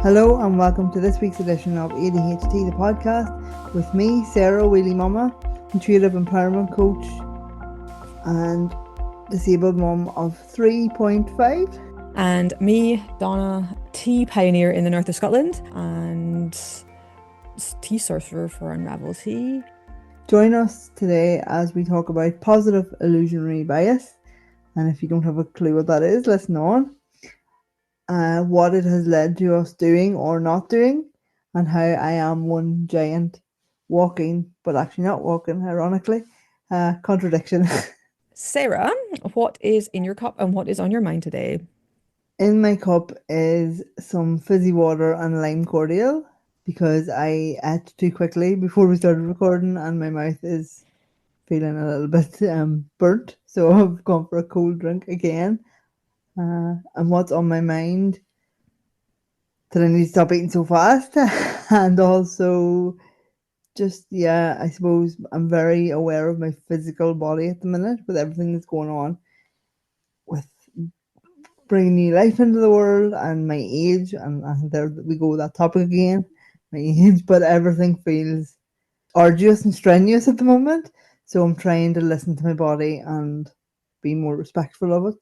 Hello and welcome to this week's edition of ADH Tea, the podcast, with me, Sarah, Wheelie Mama, intuitive empowerment coach and disabled mum of 3.5. And me, Donna, tea pioneer in the north of Scotland and tea sorcerer for Unravel Tea. Join us today as we talk about positive illusionary bias. And if you don't have a clue what that is, listen on. What it has led to us doing or not doing, and how I am one giant walking, but actually not walking, ironically, contradiction. Sarah, what is in your cup and what is on your mind today? In my cup is some fizzy water and lime cordial because I ate too quickly before we started recording and my mouth is feeling a little bit burnt. So I've gone for a cold drink again. And what's on my mind that I need to stop eating so fast. And also just, yeah, I suppose I'm very aware of my physical body at the minute with everything that's going on with bringing new life into the world and my age, and there we go with that topic again, my age, but everything feels arduous and strenuous at the moment, so I'm trying to listen to my body and be more respectful of it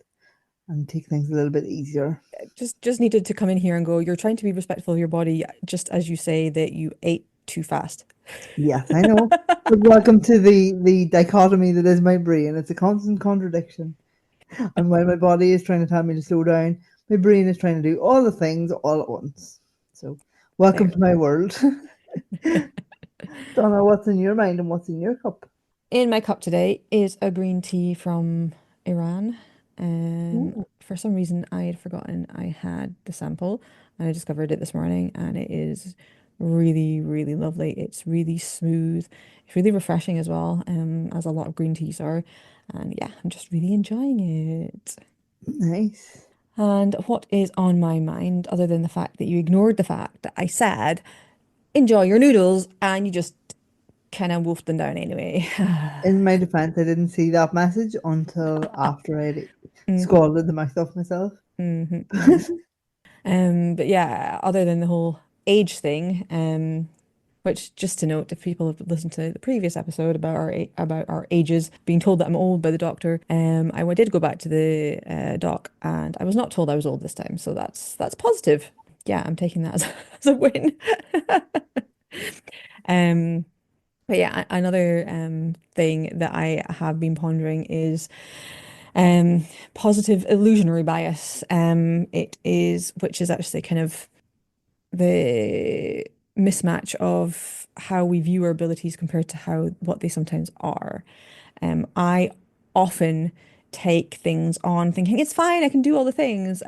and take things a little bit easier. Just needed to come in here and go, you're trying to be respectful of your body, just as you say that you ate too fast. Yes, I know. But welcome to the dichotomy that is my brain. It's a constant contradiction. And while my body is trying to tell me to slow down, my brain is trying to do all the things all at once. So, welcome to my world. Donna, what's in your mind and what's in your cup? In my cup today is a green tea from Iran. Ooh, For some reason, I had forgotten I had the sample and I discovered it this morning and it is really, really lovely. It's really smooth. It's really refreshing as well, as a lot of green teas are. And yeah, I'm just really enjoying it. nice. And what is on my mind, other than the fact that you ignored the fact that I said, enjoy your noodles, and you just kind of wolfed them down anyway. In my defense, I didn't see that message until after I'd Mhm, scalded the mouth off myself. mhm, mhm. But yeah, other than the whole age thing, which just to note, if people have listened to the previous episode about about our ages, being told that I'm old by the doctor, I did go back to the doc, and I was not told I was old this time, so that's positive. Yeah, I'm taking that as, as a win. Um, but yeah, another thing that I have been pondering is positive illusionary bias. Which is actually kind of the mismatch of how we view our abilities compared to how what they sometimes are. I often take things on thinking it's fine, I can do all the things.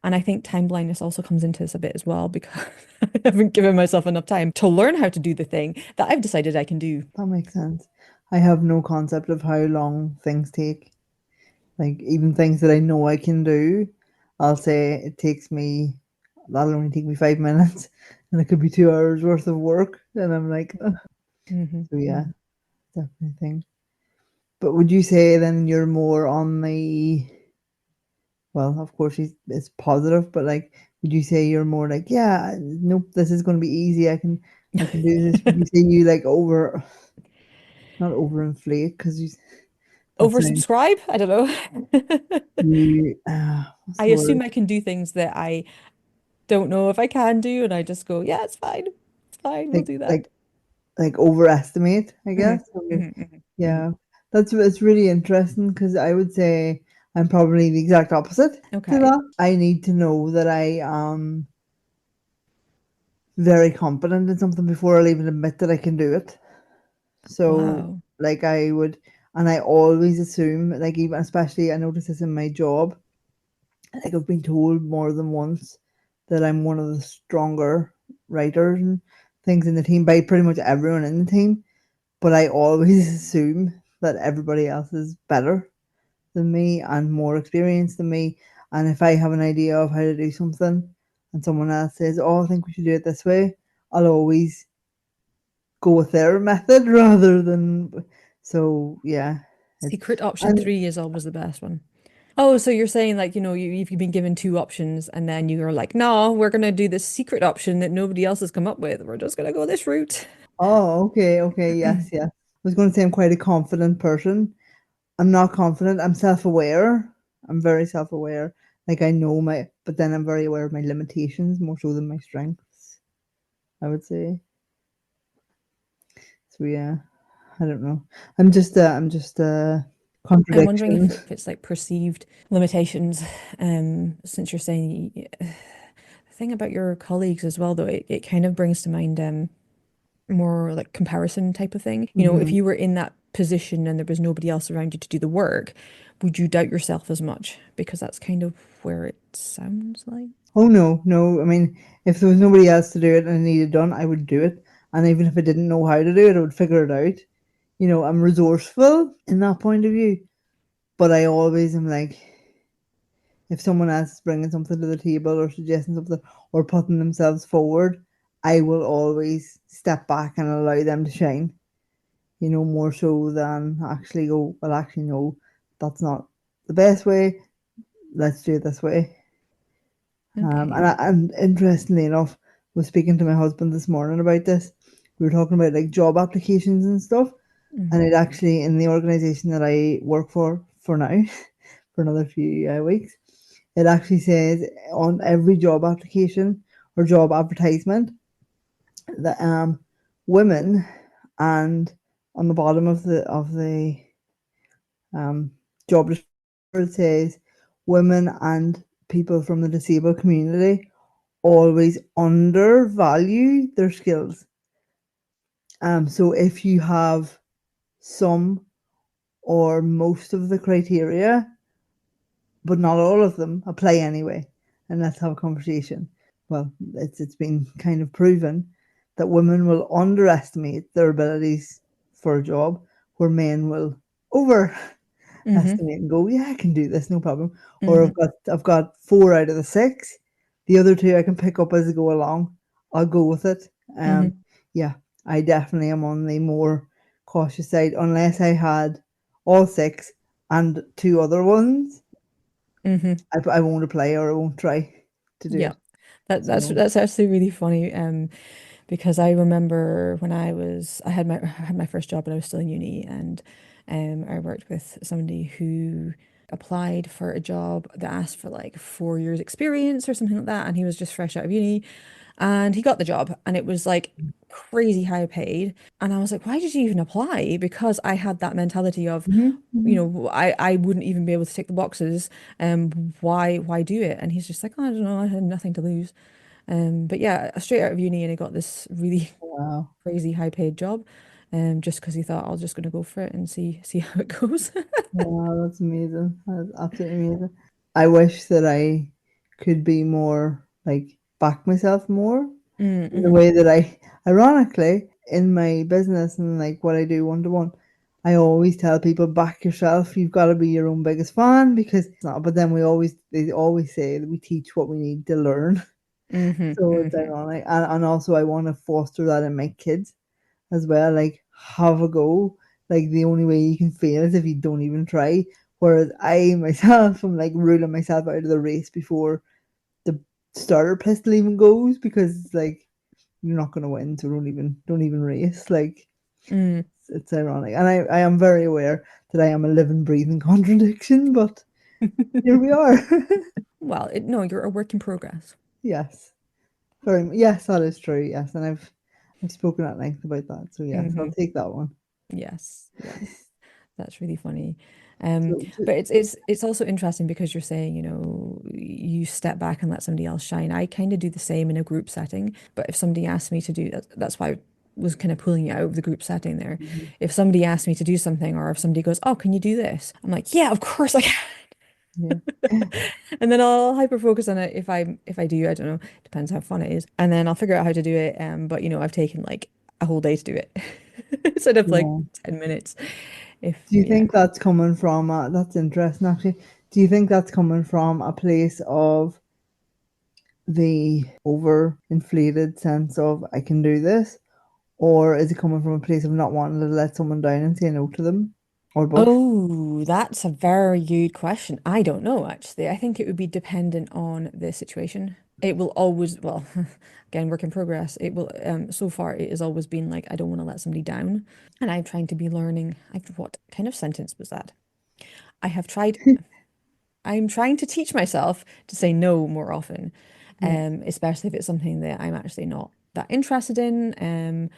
And I think time blindness also comes into this a bit as well because I haven't given myself enough time to learn how to do the thing that I've decided I can do. That makes sense. I have no concept of how long things take. Like, even things that I know I can do, I'll say that'll only take me 5 minutes, and it could be 2 hours worth of work. And I'm like, ugh. Hmm. So yeah, definitely thing. But would you say then you're more on well, of course it's positive, but like, would you say you're more like, yeah, nope, this is going to be easy. I can do this. Would you say you like not overinflate because that sounds Oversubscribe? I don't know. you, what's I the word? assume I can do things that I don't know if I can do, and I just go, yeah, it's fine. It's fine. We'll Like do that. like like overestimate, I Hmm. guess. Okay. Hmm. Hmm. Hmm. Yeah, that's it's really interesting because I would say I'm probably the exact opposite to Okay. that. I need to know that I am very competent in something before I'll even admit that I can do it. So, Wow. like, I would, and I always assume, like, even especially I notice this in my job, like, I've been told more than once that I'm one of the stronger writers and things in the team by pretty much everyone in the team. But I always assume that everybody else is better than me and more experienced than me. And if I have an idea of how to do something and someone else says, "Oh, I think we should do it this way," I'll always go with their method rather than. So yeah, it's Secret option and three is always the best one. Oh, so you're saying like, you've been given two options and then you're like, no, we're gonna do this secret option that nobody else has come up with. We're just gonna go this route. Oh, okay, okay, yes, yes. I was going to say I'm quite a confident person. I'm not confident. I'm self-aware. I'm very self-aware. Like I know but then I'm very aware of my limitations more so than my strengths, I would say. So yeah, I don't know. I'm just a I'm wondering contradiction. if it's like perceived limitations, since you're saying the thing about your colleagues as well, though, it kind of brings to mind more like comparison type of thing. If Hmm. you were in that position and there was nobody else around you to do the work, would you doubt yourself as much? Because that's kind of where it sounds like. Oh no, no. I mean, if there was nobody else to do it and I needed done, I would do it. And even if I didn't know how to do it, I would figure it out. I'm resourceful in that point of view. But I always am like, if someone else is bringing something to the table or suggesting something or putting themselves forward, I will always step back and allow them to shine, more so than actually go, well, actually, no, that's not the best way. Let's do it this way. Okay. And interestingly enough, was speaking to my husband this morning about this. We were talking about like job applications and stuff, and Hmm. it actually in the organization that I work for now, for another few weeks, it actually says on every job application or job advertisement that women, and on the bottom of the um job description it says women and people from the disabled community always undervalue their skills. So if you have some or most of the criteria, but not all of them, apply anyway, and let's have a conversation. Well, it's been kind of proven that women will underestimate their abilities for a job, where men will over Hmm. estimate and go, yeah, I can do this, no problem. Or Hmm. I've got 4 out of the 6. The other two I can pick up as I go along. I'll go with it. Hmm. Yeah, I definitely am on the more cautious side. Unless I had all 6 and 2 other ones, Hmm. I won't apply or I won't try to do Yeah. it. That that's So, that's actually really funny. Because I remember when I had my first job and I was still in uni, and I worked with somebody who applied for a job that asked for like 4 years experience or something like that, and he was just fresh out of uni, and he got the job, and it was like crazy high paid, and I was like, why did you even apply? Because I had that mentality of, mhm, mhm. I wouldn't even be able to tick the boxes. Why do it? And he's just like, oh, I don't know, I had nothing to lose. But yeah, straight out of uni, and he got this really Wow. crazy high paid job, just because he thought I was just gonna go for it and see how it goes. Wow, that's amazing. That's absolutely amazing. I wish that I could be more like back myself more in the Mm-hmm. way that ironically, in my business and like what I do one to one, I always tell people back yourself. You've got to be your own biggest fan because it's not. But then they always say that we teach what we need to learn. Mm-hmm. So it's Mm-hmm. ironic, and also I want to foster that in my kids as well. Like, have a go. Like, the only way you can fail is if you don't even try. Whereas I myself am like ruling myself out of the race before the starter pistol even goes, because it's like you're not going to win, so don't even race. Like, Mm. it's ironic, and I am very aware that I am a living, breathing contradiction. But here we are. Well, no, you're a work in progress. Yes, yes, that is true. Yes, and I've spoken at length about that. So yes, I'll Hmm. take that one. Yes, yes, that's really funny. So, But it's also interesting because you're saying, you step back and let somebody else shine. I kind of do the same in a group setting, but if somebody asks me to do that, that's why I was kind of pulling you out of the group setting there. mhm, If somebody asks me to do something, or if somebody goes, "Oh, can you do this?" I'm like, "Yeah, of course I can." yeah, And then I'll hyper focus on it if I do, I don't know, depends how fun it is. And then I'll figure out how to do it. But I've taken like a whole day to do it instead of like yeah. 10 minutes. If Do you yeah. think that's coming from? That's interesting, actually. Do you think that's coming from a place of the overinflated sense of I can do this, or is it coming from a place of not wanting to let someone down and say no to them? or both? Oh, that's a very good question. I don't know, actually. I think it would be dependent on the situation. It will always, well, again, work in progress. It will, so far, it has always been like, I don't want to let somebody down. And I'm trying to be learning. What kind of sentence was that? I have tried, I'm trying to teach myself to say no more often, Yeah. especially if it's something that I'm actually not that interested in, and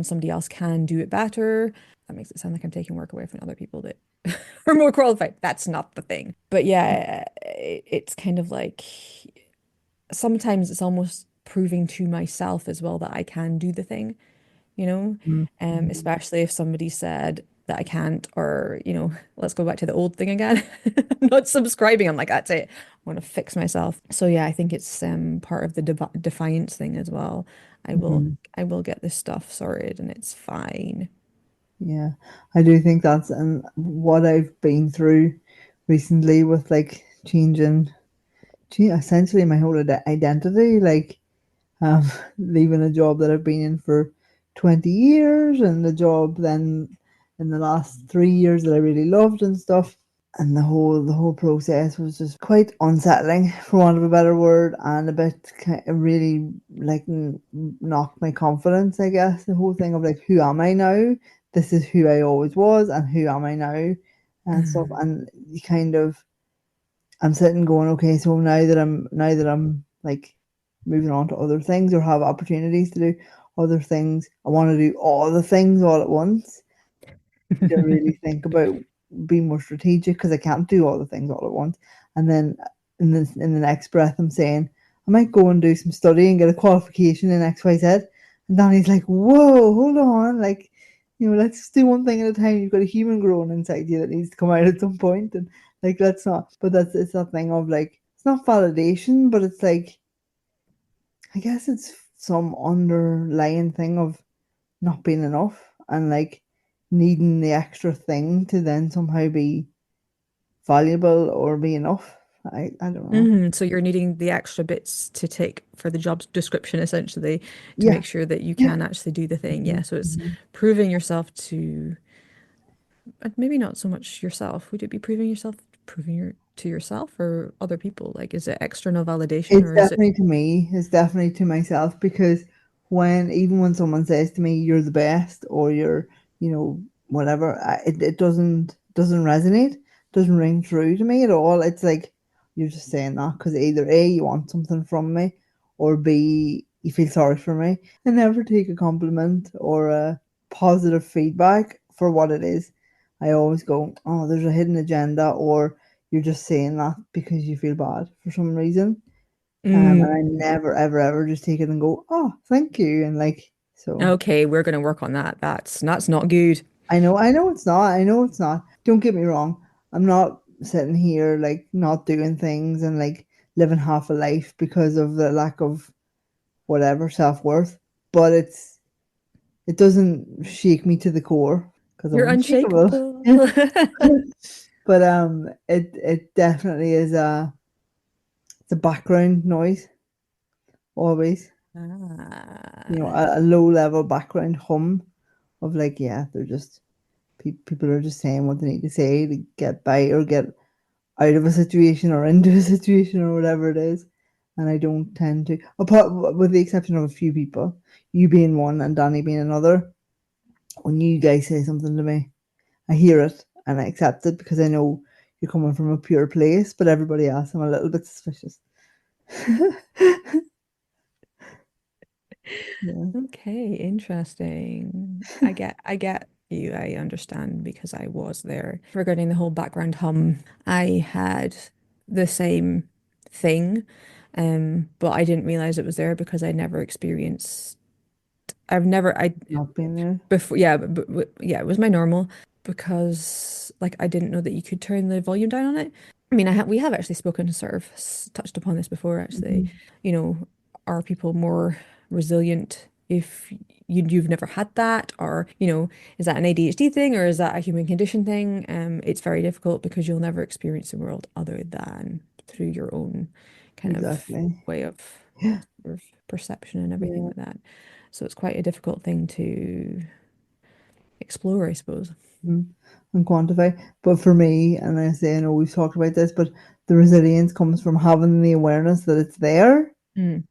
somebody else can do it better. That makes it sound like I'm taking work away from other people that are more qualified. That's not the thing. But yeah, it's kind of like sometimes it's almost proving to myself as well that I can do the thing, you know, Mm-hmm. especially if somebody said that I can't, or, let's go back to the old thing again. I'm not subscribing. I'm like, that's it. I want to fix myself. So yeah, I think it's part of the defiance thing as well. I will Mm-hmm. I will get this stuff sorted and it's fine. Yeah, I do think that's and what I've been through recently with like essentially my whole identity, like um, leaving a job that I've been in for 20 years and the job then in the last 3 years that I really loved and stuff. And the whole process was just quite unsettling, for want of a better word, and a bit kind of really like knocked my confidence. I guess the whole thing of like, who am I now? This is who I always was, and who am I now, and stuff. Mm. And you kind of, I'm sitting going, okay, so now that I'm like moving on to other things or have opportunities to do other things, I want to do all the things all at once to really think about being more strategic because I can't do all the things all at once. And then in the next breath, I'm saying I might go and do some study and get a qualification in XYZ. And Danny's like, "Whoa, hold on, like, let's do one thing at a time. You've got a human growing inside you that needs to come out at some point, and like, let's not." But it's that thing of like, it's not validation, but it's like, I guess it's some underlying thing of not being enough and like needing the extra thing to then somehow be valuable or be enough. I don't know. So you're needing the extra bits to take for the job description, essentially, to Yeah, make sure that you yeah. can actually do the thing. Mhm, Yeah, so it's mhm. proving yourself to, maybe not so much yourself. Would it be to yourself or other people? Like, is it external validation It's or is it? definitely to me. It's definitely to myself because even when someone says to me, "You're the best," or "You're," whatever, it doesn't resonate, doesn't ring true to me at all. It's like you're just saying that because either A, you want something from me, or B, you feel sorry for me. I never take a compliment or a positive feedback for what it is. I always go, "Oh, there's a hidden agenda," or "You're just saying that because you feel bad for some reason." And I Mm, never, ever, ever just take it and go, "Oh, thank you." And like, so okay, we're gonna work on that. That's not good. I know it's not. I know it's not. Don't get me wrong. I'm not sitting here like not doing things and like living half a life because of the lack of whatever self-worth. But it doesn't shake me to the core because I'm You're unshakable. unshakable. But it definitely is it's a background noise always. Ah. A low level background hum of like, yeah, they're just people are just saying what they need to say to get by or get out of a situation or into a situation or whatever it is. And I don't tend to, apart with the exception of a few people, you being one and Danny being another. When you guys say something to me, I hear it and I accept it because I know you're coming from a pure place. But everybody else, I'm a little bit suspicious. Yeah. Okay, interesting. I get you. I understand because I was there. Regarding the whole background hum, I had the same thing, but I didn't realize it was there because I've never I Not being there. before yeah, yeah, it was my normal because like I didn't know that you could turn the volume down on it. I mean, we have actually spoken sort of touched upon this before actually. Mhm. You know, are people more resilient if you've never had that, or is that an ADHD thing or is that a human condition thing? It's very difficult because you'll never experience the world other than through your own kind of Exactly. way of Yeah. sort of perception and everything Yeah. like that. So it's quite a difficult thing to explore, I suppose. and quantify. But for me, and I say, I know we've talked about this, but the resilience comes from having the awareness that it's there, Mm,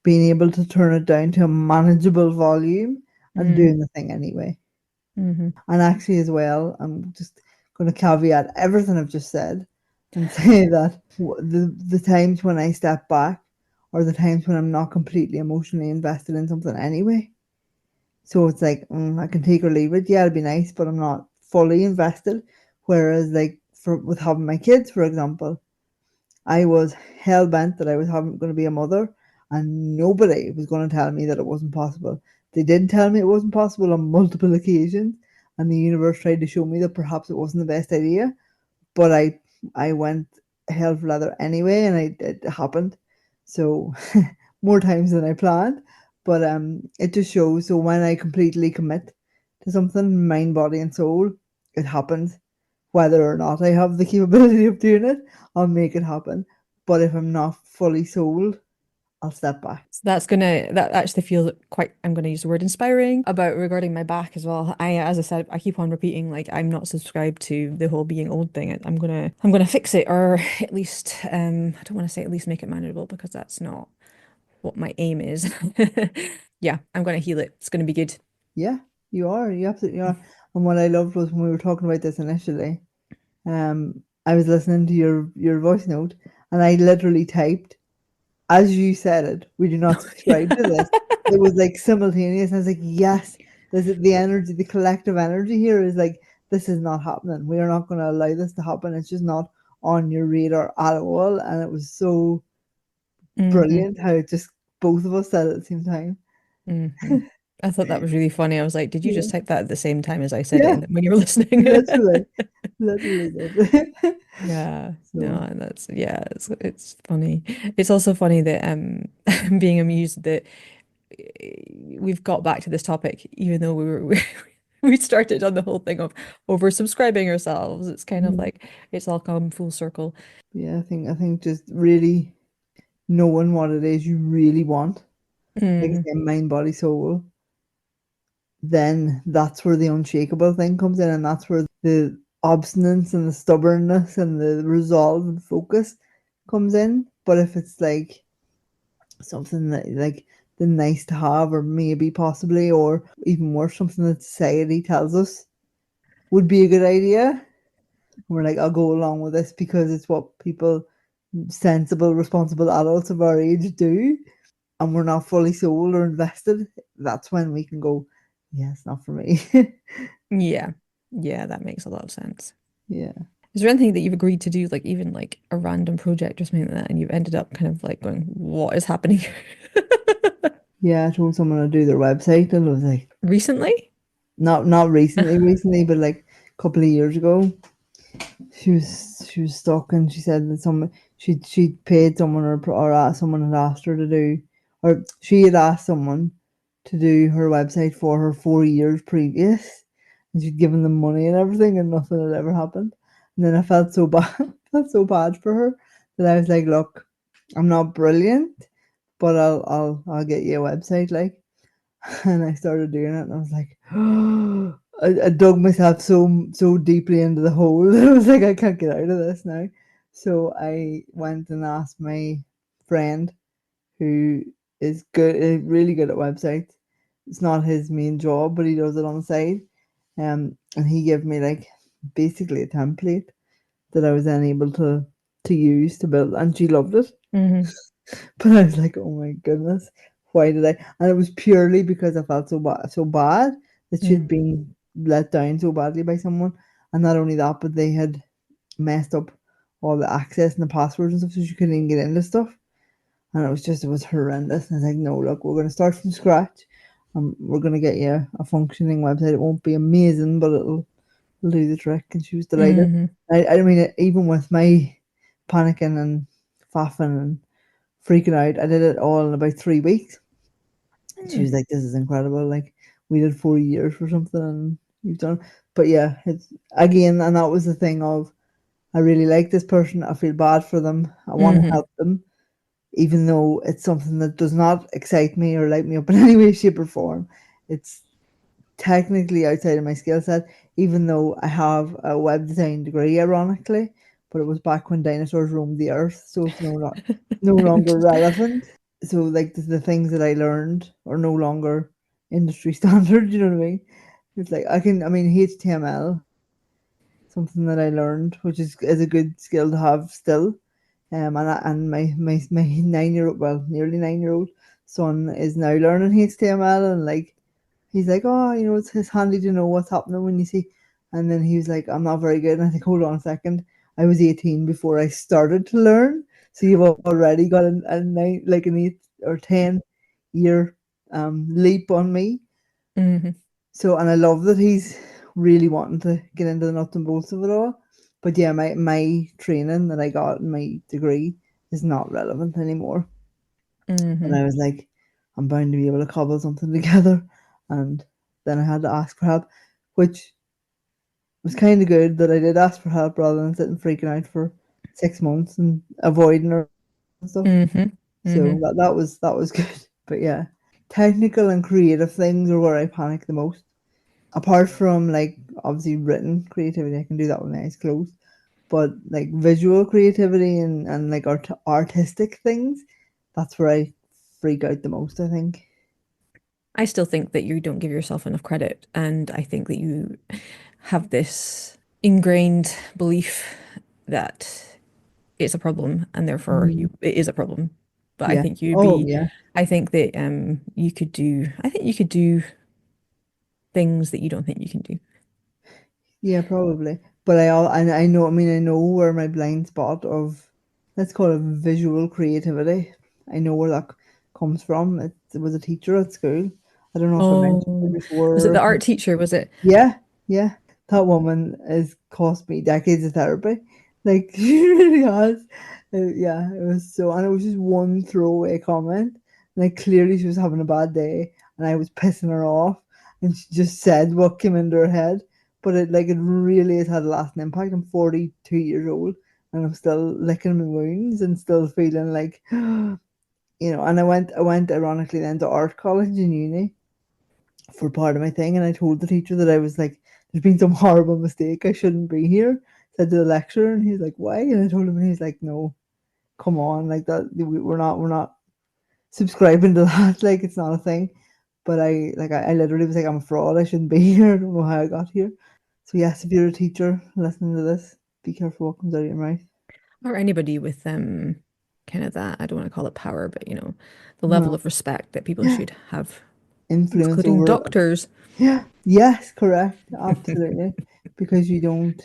being able to turn it down to a manageable volume and mm, doing the thing anyway. mm-hmm. And actually, as well, I'm just going to caveat everything I've just said and say that the times when I step back are the times when I'm not completely emotionally invested in something anyway. So it's like, I can take or leave it. Yeah, it'd be nice, but I'm not fully invested. Whereas, like, with having my kids, for example, I was hell bent that I was going to be a mother, and nobody was going to tell me that it wasn't possible. They did tell me it wasn't possible on multiple occasions, and the universe tried to show me that perhaps it wasn't the best idea. But I went hell for leather anyway, and it happened. So more times than I planned. But it just shows. So when I completely commit to something, mind, body, and soul, it happens. Whether or not I have the capability of doing it, I'll make it happen. But if I'm not fully sold, I'll step back. So that actually feels quite, I'm gonna use the word inspiring about regarding my back as well. As I said, I keep on repeating, like, I'm not subscribed to the whole being old thing. I'm gonna fix it, or at least, I don't want to say at least make it manageable because that's not what my aim is. Yeah, I'm gonna heal it. It's gonna be good. Yeah, you are. You absolutely are. And what I loved was when we were talking about this initially, I was listening to your voice note, and I literally typed as you said it. We do not subscribe to this. It was like simultaneous. And I was like, yes, this is the energy, the collective energy here is like, this is not happening. We are not going to allow this to happen. It's just not on your radar at all. And it was so Hmm. brilliant how it just both of us said it at the same time. Hmm. I thought that was really funny. I was like, did you Yeah, just type that at the same time as I said it yeah, and when you were listening? literally, literally did. Yeah, So no, that's yeah, it's funny. It's also funny that I'm being amused that we've got back to this topic, even though we started on the whole thing of over subscribing ourselves. It's kind of mhm. like it's all come full circle. Yeah, I think just really knowing what it is you really want, like I Mm, say, mind, body, soul, then that's where the unshakable thing comes in, and that's where the obstinance and the stubbornness and the resolve and focus comes in. But if it's like something that like the nice to have, or maybe possibly, or even worse, something that society tells us would be a good idea, we're like, I'll go along with this because it's what people, sensible, responsible adults of our age do, and we're not fully sold or invested, that's when we can go, yeah, it's not for me. yeah, yeah, that makes a lot of sense. Yeah. Is there anything that you've agreed to do, like even like a random project or something like that, and you've ended up kind of like going, what is happening Yeah, I told someone to do their website, and it was like, recently? not recently, but like a couple of years ago. She was stuck, and she said that she paid someone, or someone had asked her to do, or she had asked someone to do her website for her 4 years previous, and she'd given them money and everything, and nothing had ever happened. And then I felt so bad, felt so bad for her that I was like, look, I'm not brilliant, but I'll get you a website, like. And I started doing it, and I was like, I dug myself so deeply into the hole. I was like, I can't get out of this now. So I went and asked my friend, who is good, really good at websites. It's not his main job, but he does it on the side. And he gave me like basically a template that I was then able to use to build, and she loved it. Hmm. But I was like, oh my goodness, why did I? And it was purely because I felt so bad that she had Mm. been let down so badly by someone. And not only that, but they had messed up all the access and the passwords and stuff, so she couldn't even get into stuff. And it was horrendous. And I was like, no, look, we're going to start from scratch. We're going to get you a functioning website. It won't be amazing, but it'll do the trick. And she was delighted. Hmm. I mean, even with my panicking and faffing and freaking out. I did it all in about 3 weeks. And she was like, this is incredible. Like, we did 4 years for something, and you've done. But yeah, it's again, and that was the thing of, I really like this person. I feel bad for them. I want to Hmm. help them, even though it's something that does not excite me or light me up in any way, shape, or form. It's technically outside of my skill set, even though I have a web design degree, ironically, but it was back when dinosaurs roamed the earth, so it's no longer Ouch. relevant. So like the things that I learned are no longer industry standard, you know what I mean? It's like I mean HTML, something that I learned, which is a good skill to have still. And my 9 year old, well, nearly 9 year old son is now learning HTML, and like he's like, oh, it's handy to know what's happening when you see. And then he was like, I'm not very good. And I think, hold on a second, I was 18 before I started to learn, so you've already got like an 8 or 10 year leap on me. Hmm. So, and I love that he's really wanting to get into the nuts and bolts of it all. But yeah, my training that I got in my degree is not relevant anymore. And Hmm. I was like, I'm bound to be able to cobble something together. And then I had to ask for help, which was kind of good that I did ask for help rather than sitting freaking out for 6 months and avoiding her and stuff. Hmm. So Hmm. that was good. But yeah, technical and creative things are where I panic the most. Apart from like obviously written creativity, I can do that with my eyes closed. But like visual creativity and like artistic things, that's where I freak out the most, I think. I still think that you don't give yourself enough credit, and I think that you have this ingrained belief that it's a problem, and therefore Mhm. it is a problem. But I Yeah. think you'd Oh be, yeah. I think that I think you could do things that you don't think you can do. Yeah, probably. But I know, I mean, I know where my blind spot of, let's call it visual creativity. I know where that comes from. It was a teacher at school. I don't know if I mentioned her Oh, was it before. the art teacher? Was it? Yeah, yeah. That woman has cost me decades of therapy. Like she really has. Yeah, it was so, and it was just one throwaway comment. Like clearly she was having a bad day, and I was pissing her off, and she just said what came into her head. But it really has had a lasting impact. I'm 42 years old, and I'm still licking my wounds and still feeling like, And I went ironically then to art college in uni for part of my thing, and I told the teacher that I was like, "There's been some horrible mistake. I shouldn't be here." Said to the lecturer, and he's like, "Why?" And I told him, and he's like, "No, come on, like that. We're not subscribing to that. Like it's not a thing." But I literally was like, "I'm a fraud. I shouldn't be here. I don't know how I got here." So yes, if you're a teacher listening to this, be careful what comes out of your mouth. Or anybody with kind of that, I don't want to call it power, but the level No, of respect that people should have, influence including over. doctors. Yeah, yes, correct, absolutely, because you don't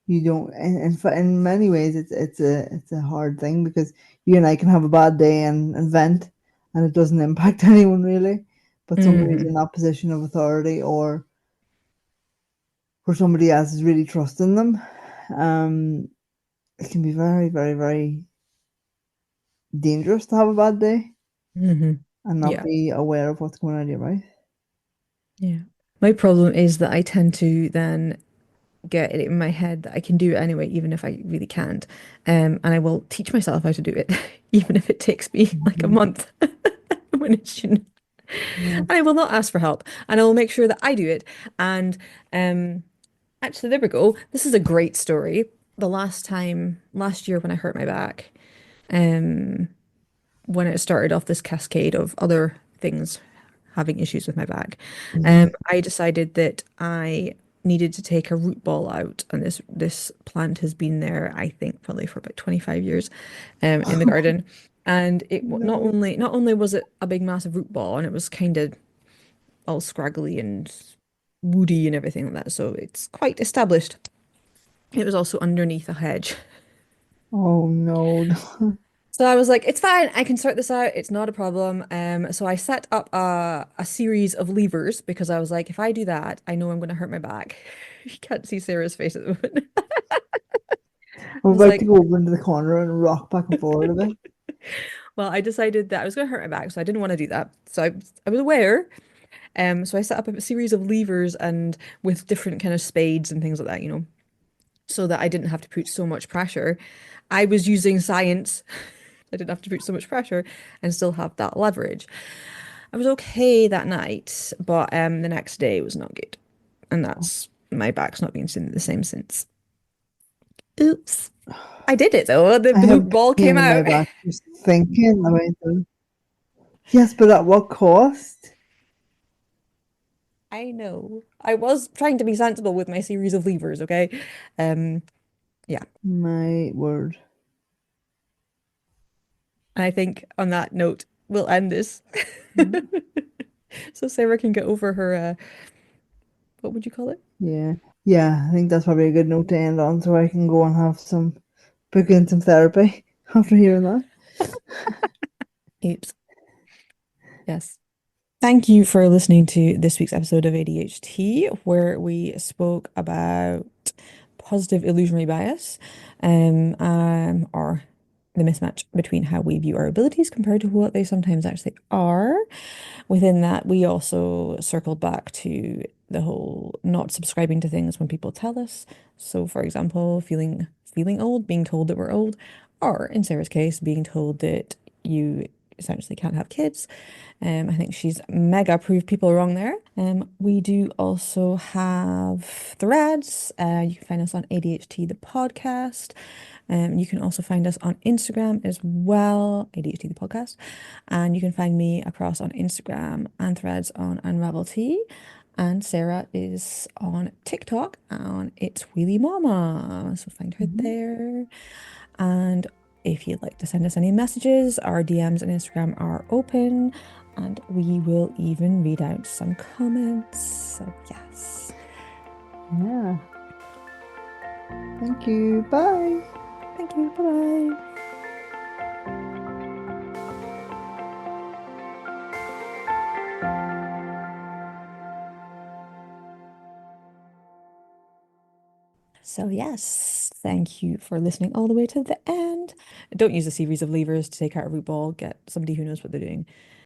in many ways it's a hard thing because you and I can have a bad day and vent and it doesn't impact anyone really, but somebody who's Hmm. in that position of authority or where somebody else is really trusting them, um it can be very very very dangerous to have a bad day Hmm. and not Yeah. be aware of what's going on in your mouth. Yeah. My problem is that I tend to then get it in my head that I can do it anyway, even if I really can't. And I will teach myself how to do it, even if it takes me like a Mhm. month when it shouldn't. Yeah. And I will not ask for help. And I will make sure that I do it. And um, actually, there we go. This is a great story. Last year when I hurt my back, um, when it started off this cascade of other things having issues with my back, Hmm. I decided that I needed to take a root ball out, and this plant has been there, I think, probably for about 25 years, in the garden. And No. not only was it a big massive root ball, and it was kind of all scraggly and woody and everything like that, so it's quite established. It was also underneath a hedge. Oh no. So I was like, it's fine, I can sort this out. It's not a problem. So I set up a series of levers because I was like, if I do that, I know I'm going to hurt my back. You can't see Sarah's face at the moment. I'm I was about to like, go over into the corner and rock back and forward a bit. well, I decided that I was going to hurt my back, so I didn't want to do that. So I was aware. So I set up a series of levers and with different kind of spades and things like that, so that I didn't have to put so much pressure. I was using science. I didn't have to put so much pressure and still have that leverage. I was okay that night, but the next day was not good. And that's my back's not been the same since. Oops. I did it though. The I the have ball pain came in my out. back just thinking about it. Yes, but at what cost? I know. I was trying to be sensible with my series of levers, okay? Um, yeah. My word. And I think on that note, we'll end this. Mm, So Sarah can get over her what would you call it? yeah. Yeah, I think that's probably a good note to end on so I can go and have book in some therapy after hearing that. Oops. Yes. Thank you for listening to this week's episode of ADHT, where we spoke about positive illusionary bias, or the mismatch between how we view our abilities compared to what they sometimes actually are. Within that, we also circled back to the whole not subscribing to things when people tell us. So, for example, feeling old, being told that we're old, or in Sarah's case, being told that you essentially can't have kids. I think she's mega proved people wrong there. We do also have threads. You can find us on ADHT the podcast. You can also find us on Instagram as well, ADHD the podcast. And you can find me across on Instagram and threads on Unravel Tea. And Sarah is on TikTok on It's Wheelie Mama. So find her Mhm. there. And if you'd like to send us any messages, our DMs on Instagram are open. And we will even read out some comments. So yes. Yeah. Thank you. Bye. Thank you. Bye bye. So, yes, thank you for listening all the way to the end. Don't use a series of levers to take out a root ball. Get somebody who knows what they're doing.